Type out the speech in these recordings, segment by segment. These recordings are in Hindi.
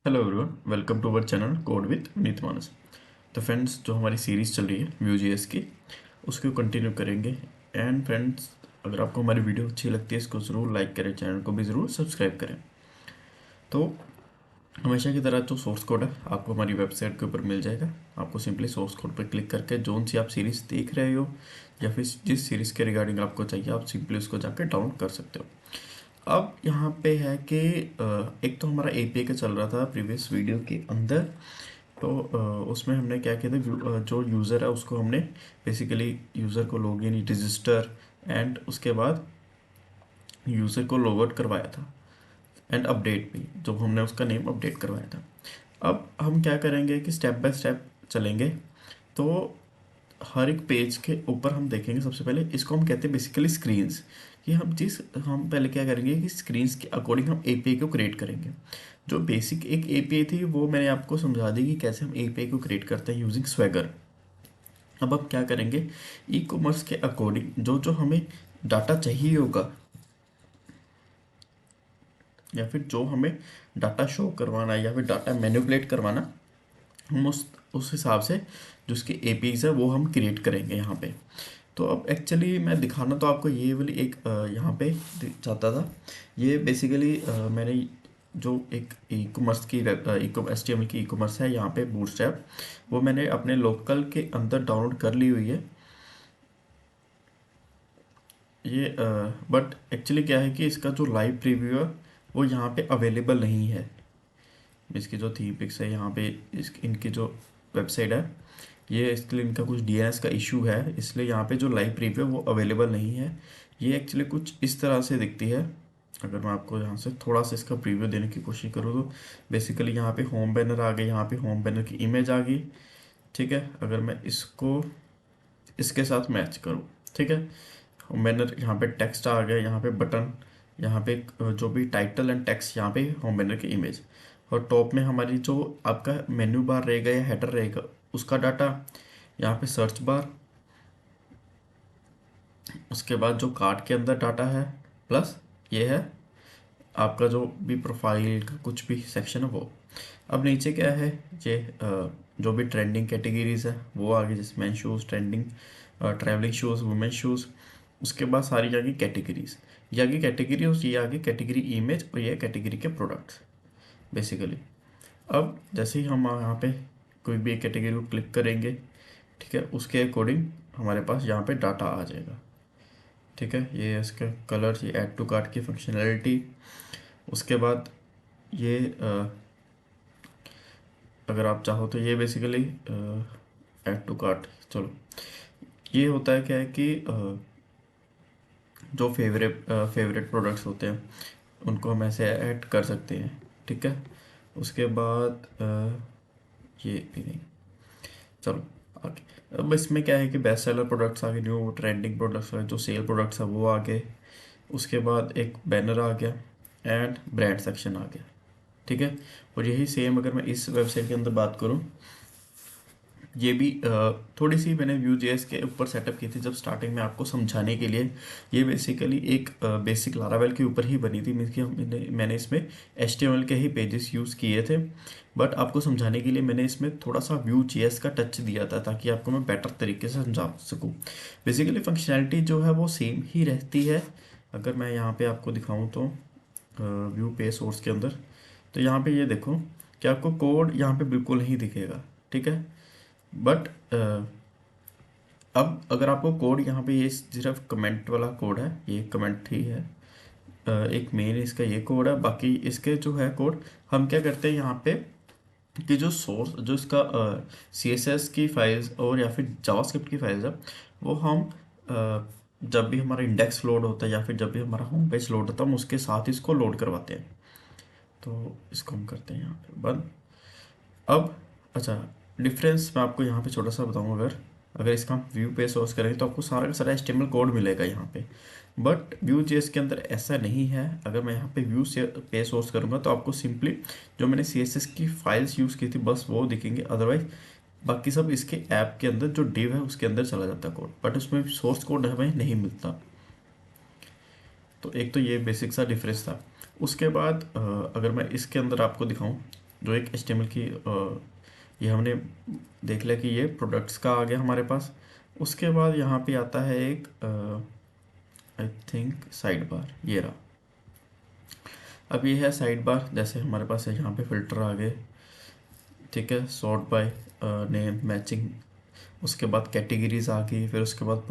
Hello everyone, welcome to our channel code with Vineet Manas. तो फ्रेंड्स, जो हमारी सीरीज़ चल रही है Vue.js की, उसको कंटिन्यू करेंगे। एंड फ्रेंड्स, अगर आपको हमारी वीडियो अच्छी लगती है, इसको ज़रूर लाइक करें, चैनल को भी ज़रूर सब्सक्राइब करें। तो हमेशा की तरह जो सोर्स कोड है आपको हमारी वेबसाइट के ऊपर मिल जाएगा। आपको सिंपली सोर्स कोड पर क्लिक करके जोन सी आप सीरीज़ देख रहे हो या फिर जिस सीरीज़ के रिगार्डिंग आपको चाहिए, आप सिंपली उसको जाकर डाउनलोड कर सकते हो। अब यहाँ पे है कि एक तो हमारा एपीआई का चल रहा था प्रीवियस वीडियो के अंदर। तो उसमें हमने क्या किया था, जो यूज़र है उसको हमने बेसिकली यूज़र को लॉगिन रजिस्टर एंड उसके बाद यूज़र को लॉग आउट करवाया था एंड अपडेट भी, जो हमने उसका नेम अपडेट करवाया था। अब हम क्या करेंगे कि स्टेप बाय स्टेप चलेंगे। तो हर एक पेज के ऊपर हम देखेंगे, सबसे पहले इसको हम कहते हैं बेसिकली स्क्रीन्स। कि हम पहले क्या करेंगे कि स्क्रीन्स के अकॉर्डिंग हम एपीआई को क्रिएट करेंगे। जो बेसिक एक एपीआई थी वो मैंने आपको समझा दी कि कैसे हम एपीआई को क्रिएट करते हैं यूजिंग स्वैगर। अब आप क्या करेंगे, ई कॉमर्स के अकॉर्डिंग जो जो हमें डाटा चाहिए होगा या फिर जो हमें डाटा शो करवाना है या फिर डाटा मैनिपुलेट करवाना, हम उस हिसाब से जो उसकी एपीआईज है वो हम क्रिएट करेंगे यहाँ पे। तो अब एक्चुअली मैं दिखाना तो आपको ये वाली एक यहाँ पे चाहता था। ये बेसिकली मैंने जो एक ई कॉमर्स की वेब HTML की ई कॉमर्स है यहाँ पे बूटस्ट्रैप, वो मैंने अपने लोकल के अंदर डाउनलोड कर ली हुई है। ये बट एक्चुअली क्या है कि इसका जो लाइव प्रीव्यू है वो यहाँ पे अवेलेबल नहीं है। इसकी जो थीम पिक्स है यहाँ पे, इनकी जो वेबसाइट है, ये इसके लिए इनका कुछ डीएनएस का इशू है, इसलिए यहाँ पे जो लाइव प्रीव्यू है वो अवेलेबल नहीं है। ये एक्चुअली कुछ इस तरह से दिखती है। अगर मैं आपको यहाँ से थोड़ा सा इसका प्रीव्यू देने की कोशिश करूँ तो बेसिकली यहाँ पे होम बैनर आ गए, यहाँ पे होम बैनर की इमेज आ गई। ठीक है, अगर मैं इसको इसके साथ मैच करूँ, ठीक है, होम बैनर यहाँ पे टेक्स्ट आ गया, यहाँ पे बटन, यहाँ पे जो भी टाइटल एंड टेक्स्ट, यहाँ पे होम बैनर की इमेज, और टॉप में हमारी जो आपका मेन्यू बार रहेगा या हेडर रहेगा उसका डाटा, यहाँ पे सर्च बार, उसके बाद जो कार्ट के अंदर डाटा है, प्लस ये है आपका जो भी प्रोफाइल का कुछ भी सेक्शन है वो। अब नीचे क्या है, ये जो भी ट्रेंडिंग कैटेगरीज है वो आगे, जैसे man shoes trending, travelling shoes, women shoes. उसके बाद सारी आगे कैटेगरीज, ये आगे कैटेगरी और ये आगे कैटेगरी इमेज और ये कैटेगरी के प्रोडक्ट्स बेसिकली। अब जैसे ही हम यहाँ पे कोई भी एक कैटेगरी को क्लिक करेंगे, ठीक है, उसके अकॉर्डिंग हमारे पास यहाँ पे डाटा आ जाएगा। ठीक है, ये इसका कलर, ये ऐड टू कार्ट की फंक्शनैलिटी। उसके बाद ये अगर आप चाहो तो ये बेसिकली ऐड टू कार्ट, चलो ये होता है क्या है कि जो फेवरेट प्रोडक्ट्स होते हैं उनको हम ऐसे ऐड कर सकते हैं। ठीक है, उसके बाद ये भी नहीं, चलो आगे। अब इसमें क्या है कि बेस्ट सेलर प्रोडक्ट्स आ गए, न्यू ट्रेंडिंग प्रोडक्ट्स आ गए, जो सेल प्रोडक्ट्स है वो आ गए। उसके बाद एक बैनर आ गया एंड ब्रांड सेक्शन आ गया। ठीक है, और यही सेम अगर मैं इस वेबसाइट के अंदर बात करूं, ये भी थोड़ी सी मैंने Vue.js के ऊपर सेटअप की थी जब स्टार्टिंग में आपको समझाने के लिए। ये बेसिकली एक बेसिक लारावेल के ऊपर ही बनी थी, मीन्स कि मैंने इसमें HTML के ही पेजेस यूज़ किए थे, बट आपको समझाने के लिए मैंने इसमें थोड़ा सा Vue.js का टच दिया था ताकि आपको मैं बेटर तरीके से समझा सकूँ। बेसिकली फंक्शनैलिटी जो है वो सेम ही रहती है। अगर मैं यहाँ पे आपको दिखाऊँ तो व्यू पे सोर्स के अंदर, तो यहाँ पे ये देखो कि आपको कोड यहाँ पे बिल्कुल नहीं दिखेगा। ठीक है, बट अब अगर आपको कोड यहाँ पे, ये सिर्फ कमेंट वाला कोड है, ये कमेंट ही है। एक मेन इसका ये कोड है, बाकी इसके जो है कोड, हम क्या करते हैं यहाँ पे कि जो सोर्स, जो इसका CSS की फाइल्स और या फिर जावास्क्रिप्ट की फाइल्स है, वो हम जब भी हमारा इंडेक्स लोड होता है या फिर जब भी हमारा होम पेज लोड होता है, हम उसके साथ इसको लोड करवाते हैं। तो इसको हम करते हैं यहाँ पे बंद। अब अच्छा, डिफरेंस मैं आपको यहाँ पे छोटा सा बताऊँ, अगर अगर इसका हम व्यू पे सोर्स करेंगे तो आपको सारा का सारा HTML कोड मिलेगा यहाँ पे, बट Vue.js के अंदर ऐसा नहीं है। अगर मैं यहाँ पे व्यू से पे सोर्स करूँगा तो आपको सिंपली जो मैंने CSS की फाइल्स यूज़ की थी बस वो दिखेंगे, अदरवाइज बाकी सब इसके ऐप के अंदर जो डिव है उसके अंदर चला जाता है कोड, बट उसमें सोर्स कोड हमें नहीं मिलता। तो एक तो ये बेसिक सा डिफरेंस था। उसके बाद अगर मैं इसके अंदर आपको दिखाऊं, जो एक HTML की ये हमने देख लिया कि ये प्रोडक्ट्स का आ गया हमारे पास। उसके बाद यहाँ पे आता है एक आई थिंक साइड बार, ये रहा। अब ये है साइड बार, जैसे हमारे पास है यहाँ पे फिल्टर आ गए, ठीक है, सॉर्ट बाय नेम मैचिंग, उसके बाद कैटेगरीज आ गई, फिर उसके बाद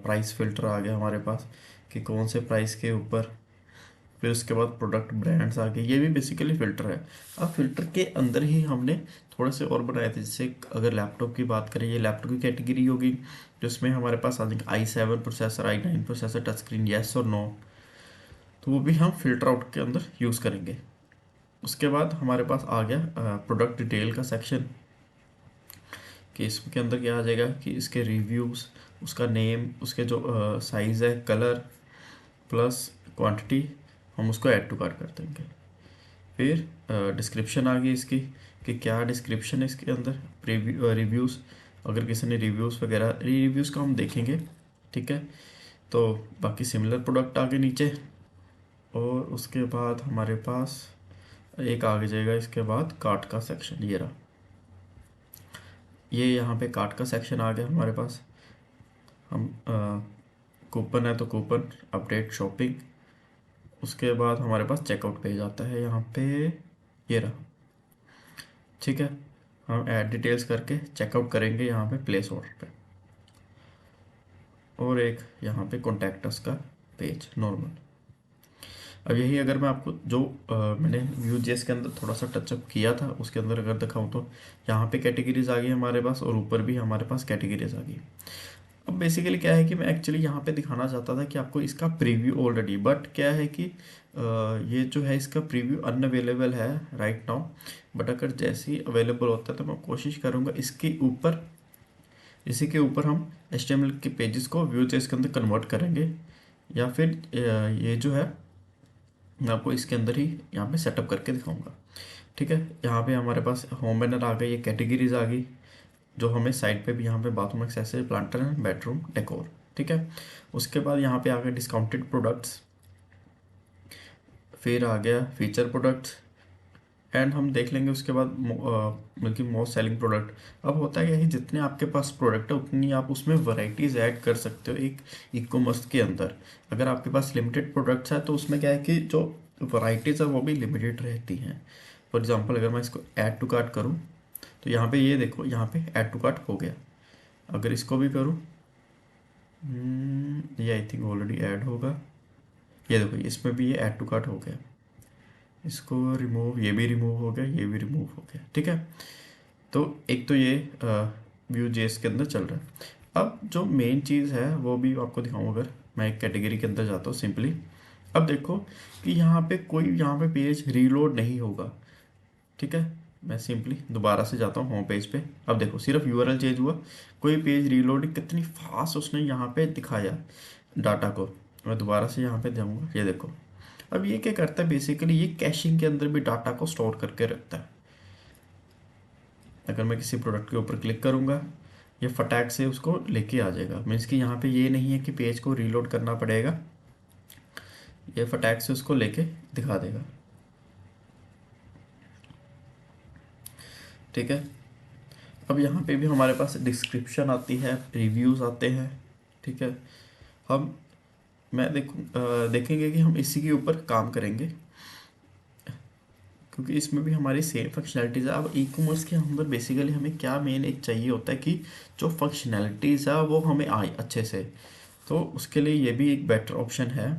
प्राइस फिल्टर आ गया हमारे पास कि कौन से प्राइस के ऊपर, फिर उसके बाद प्रोडक्ट ब्रांड्स आ गए, ये भी बेसिकली फ़िल्टर है। अब फिल्टर के अंदर ही हमने थोड़े से और बनाए थे, जैसे अगर लैपटॉप की बात करें, ये लैपटॉप की कैटेगरी होगी, जिसमें हमारे पास आ जाएंगे i7 processor, i9 processor, touch screen, yes और नो, तो वो भी हम फिल्टर आउट के अंदर यूज़ करेंगे। उसके बाद हमारे पास आ गया प्रोडक्ट डिटेल का सेक्शन, कि इसके अंदर क्या आ जाएगा कि इसके रिव्यूज़, उसका नेम, उसके जो साइज़ है, कलर प्लस क्वांटिटी, हम उसको ऐड टू कार्ट कर देंगे। फिर डिस्क्रिप्शन आ गई इसकी, कि क्या डिस्क्रिप्शन है इसके अंदर, रिव्यूज़, अगर किसी ने रिव्यूज़ वगैरह, रिव्यूज़ का हम देखेंगे, ठीक है। तो बाकी सिमिलर प्रोडक्ट आगे नीचे, और उसके बाद हमारे पास एक आगे जाएगा इसके बाद कार्ट का सेक्शन, ये रहा। ये यहाँ पे कार्ट का सेक्शन आ गया हमारे पास। हम कूपन है तो कूपन, अपडेट शॉपिंग, उसके बाद हमारे पास चेकआउट पेज आता है यहाँ पे, ये रहा, ठीक है। हम ऐड डिटेल्स करके चेकआउट करेंगे यहाँ पे प्लेस ऑर्डर पे, और एक यहाँ पे कॉन्टैक्ट अस का पेज नॉर्मल। अब यही अगर मैं आपको जो मैंने Vue.js के अंदर थोड़ा सा टचअप किया था, उसके अंदर अगर दिखाऊँ तो यहाँ पे कैटेगरीज आ गई हमारे पास, और ऊपर भी हमारे पास कैटेगरीज आ गई। अब बेसिकली क्या है कि मैं एक्चुअली यहाँ पे दिखाना चाहता था कि आपको इसका प्रीव्यू ऑलरेडी, बट क्या है कि ये जो है इसका प्रीव्यू अनअवेलेबल है राइट नाउ, बट अगर जैसे ही अवेलेबल होता है तो मैं कोशिश करूँगा इसके ऊपर, इसी के ऊपर हम HTML के पेजेस को Vue.js के अंदर कन्वर्ट करेंगे, या फिर ये जो है मैं आपको इसके अंदर ही यहाँ पे सेटअप करके दिखाऊंगा, ठीक है। यहाँ पे हमारे पास होम बैनर आ गई, ये कैटेगरीज आ गई, जो हमें साइड पे भी यहाँ पे bathroom accessory, planter and bedroom decor, ठीक है। उसके बाद यहाँ पे आ गए डिस्काउंटेड प्रोडक्ट्स, फिर आ गया फीचर प्रोडक्ट्स, एंड हम देख लेंगे उसके बाद बल्कि मोस्ट सेलिंग प्रोडक्ट। अब होता है कि जितने आपके पास प्रोडक्ट है उतनी आप उसमें वैरायटीज़ ऐड कर सकते हो एक ई कॉमर्स के अंदर। अगर आपके पास लिमिटेड प्रोडक्ट्स है तो उसमें क्या है कि जो वैरायटीज़ है वो भी लिमिटेड रहती हैं। फॉर एग्जांपल अगर मैं इसको ऐड टू कार्ट करूँ, तो यहाँ पे ये देखो, यहाँ पे ऐड टू कार्ट हो गया। अगर इसको भी करूँ, ये आई थिंक ऑलरेडी ऐड होगा, ये देखो इसमें भी ये ऐड टू कार्ट हो गया। इसको रिमूव, ये भी रिमूव हो गया, ये भी रिमूव हो गया, ठीक है। तो एक तो ये Vue.js के अंदर चल रहा है। अब जो मेन चीज़ है वो भी आपको दिखाऊँ, अगर मैं एक कैटेगरी के अंदर जाता हूँ सिंपली, अब देखो कि यहाँ पे कोई, यहाँ पे पेज रीलोड नहीं होगा, ठीक है। मैं सिंपली दोबारा से जाता हूँ होम पेज पे, अब देखो सिर्फ URL चेंज हुआ, कोई पेज रीलोडिंग, कितनी फास्ट उसने यहाँ पे दिखाया डाटा को। मैं दोबारा से यहाँ पे जाऊँगा, ये देखो। अब ये क्या करता है, बेसिकली ये कैशिंग के अंदर भी डाटा को स्टोर करके रखता है। अगर मैं किसी प्रोडक्ट के ऊपर क्लिक करूँगा, ये फटाक से उसको लेके आ जाएगा। मीन्स कि यहाँ पे ये नहीं है कि पेज को रीलोड करना पड़ेगा, ये फटाक से उसको लेके दिखा देगा, ठीक है। अब यहाँ पे भी हमारे पास डिस्क्रिप्शन आती है, रिव्यूज़ आते हैं, ठीक है। हम देखेंगे कि हम इसी के ऊपर काम करेंगे, क्योंकि इसमें भी हमारी सेम फंक्शनैलिटीज़ है। अब ई कॉमर्स के अंदर बेसिकली हमें क्या मेन एक चाहिए होता है कि जो फंक्शनैलिटीज़ है वो हमें आए अच्छे से, तो उसके लिए ये भी एक बेटर ऑप्शन है।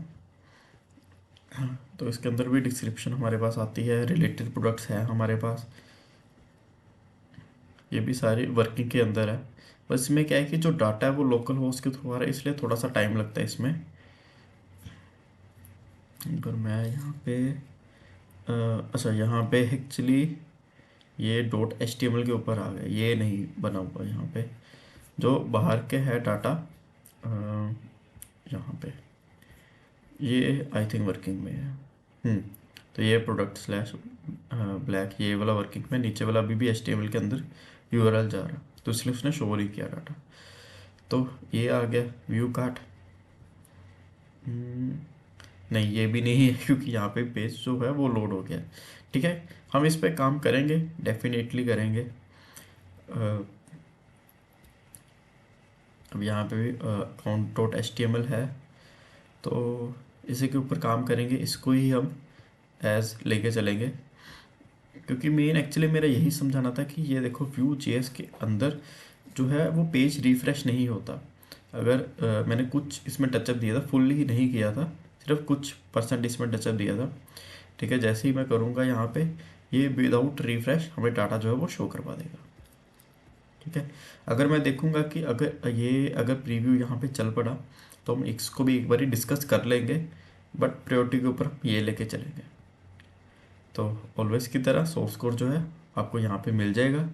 तो इसके अंदर भी डिस्क्रिप्शन हमारे पास आती है, रिलेटेड प्रोडक्ट्स है हमारे पास, ये भी सारी वर्किंग के अंदर है। बस इसमें क्या है कि जो डाटा है वो लोकल होस्ट के थ्रू आ रहा है, इसलिए थोड़ा सा टाइम लगता है इसमें। अगर मैं यहाँ पे अच्छा, यहाँ पे एक्चुअली ये .html के ऊपर आ गया, ये नहीं बना हुआ यहाँ पे, जो बाहर के है डाटा, यहाँ पे ये आई थिंक वर्किंग में है। तो ये प्रोडक्ट स्लैश ब्लैक, ये वाला वर्किंग में, नीचे वाला अभी भी HTML के अंदर URL जा रहा, तो इसलिए उसने शो नहीं किया डाटा। तो ये आ गया व्यू कार्ट, नहीं ये भी नहीं है, क्योंकि यहाँ पे पेज जो है वो लोड हो गया, ठीक है, हम इस पे काम करेंगे, डेफिनेटली करेंगे। अब यहाँ पे भी account dot H T M L है, तो इसी के ऊपर काम करेंगे, इसको ही हम एज लेके चलेंगे। क्योंकि मेन एक्चुअली मेरा यही समझाना था कि ये देखो व्यू जेएस के अंदर जो है वो पेज रिफ्रेश नहीं होता। अगर मैंने कुछ इसमें टचअप दिया था, फुल्ली ही नहीं किया था, सिर्फ कुछ परसेंट इसमें टचअप दिया था। ठीक है, जैसे ही मैं करूँगा यहाँ पे, ये विदाउट रिफ्रेश हमें डाटा जो है वो शो करवा देगा। ठीक है, अगर मैं देखूँगा कि अगर प्रीव्यू यहाँ पे चल पड़ा, तो हम इसको भी एक बार डिस्कस कर लेंगे, बट प्रायोरिटी के ऊपर हम ये लेके चलेंगे। तो ऑलवेज की तरह सोर्स कोड जो है आपको यहाँ पे मिल जाएगा।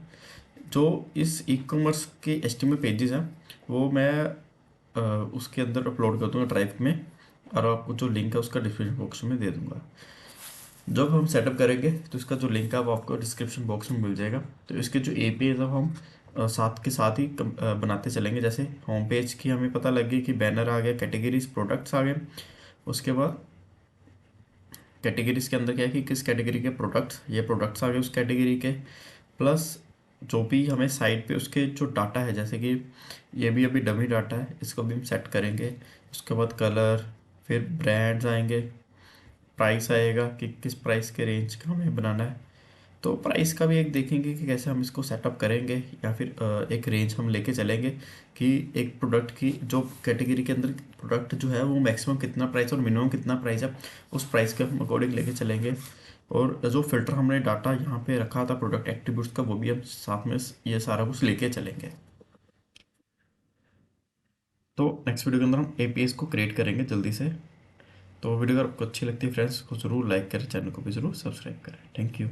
जो इस ई कॉमर्स के एचटीएमएल पेजेस हैं वो मैं उसके अंदर अपलोड कर दूंगा ड्राइव में, और आपको जो लिंक है उसका डिस्क्रिप्शन बॉक्स में दे दूंगा। जब हम सेटअप करेंगे तो इसका जो लिंक है वो आपको डिस्क्रिप्शन बॉक्स में मिल जाएगा। तो इसके जो एपीआई जब हम साथ के साथ ही बनाते चलेंगे, जैसे होम पेज की हमें पता लग गई कि बैनर आ गया, कैटेगरीज प्रोडक्ट्स आ गए, उसके बाद कैटेगरीज के अंदर क्या है कि किस कैटेगरी के प्रोडक्ट्स, ये प्रोडक्ट्स आ गए उस कैटेगरी के, प्लस जो भी हमें साइड पे उसके जो डाटा है, जैसे कि ये भी अभी डमी डाटा है, इसको भी हम सेट करेंगे। उसके बाद कलर, फिर ब्रांड्स आएंगे, प्राइस आएगा कि किस प्राइस के रेंज का हमें बनाना है। तो प्राइस का भी एक देखेंगे कि कैसे हम इसको सेटअप करेंगे, या फिर एक रेंज हम लेके चलेंगे कि एक प्रोडक्ट की जो कैटेगरी के अंदर प्रोडक्ट जो है वो मैक्सिमम कितना प्राइस और मिनिमम कितना प्राइस है, उस प्राइस के हम अकॉर्डिंग लेके चलेंगे। और जो फिल्टर हमने डाटा यहाँ पे रखा था प्रोडक्ट एट्रीब्यूट्स का, वो भी हम साथ में ये सारा कुछ लेके चलेंगे। तो नेक्स्ट वीडियो के अंदर हम एपीएस को क्रिएट करेंगे जल्दी से। तो वीडियो अगर आपको अच्छी लगती है फ्रेंड्स, को ज़रूर लाइक करें, चैनल को भी ज़रूर सब्सक्राइब करें। Thank you.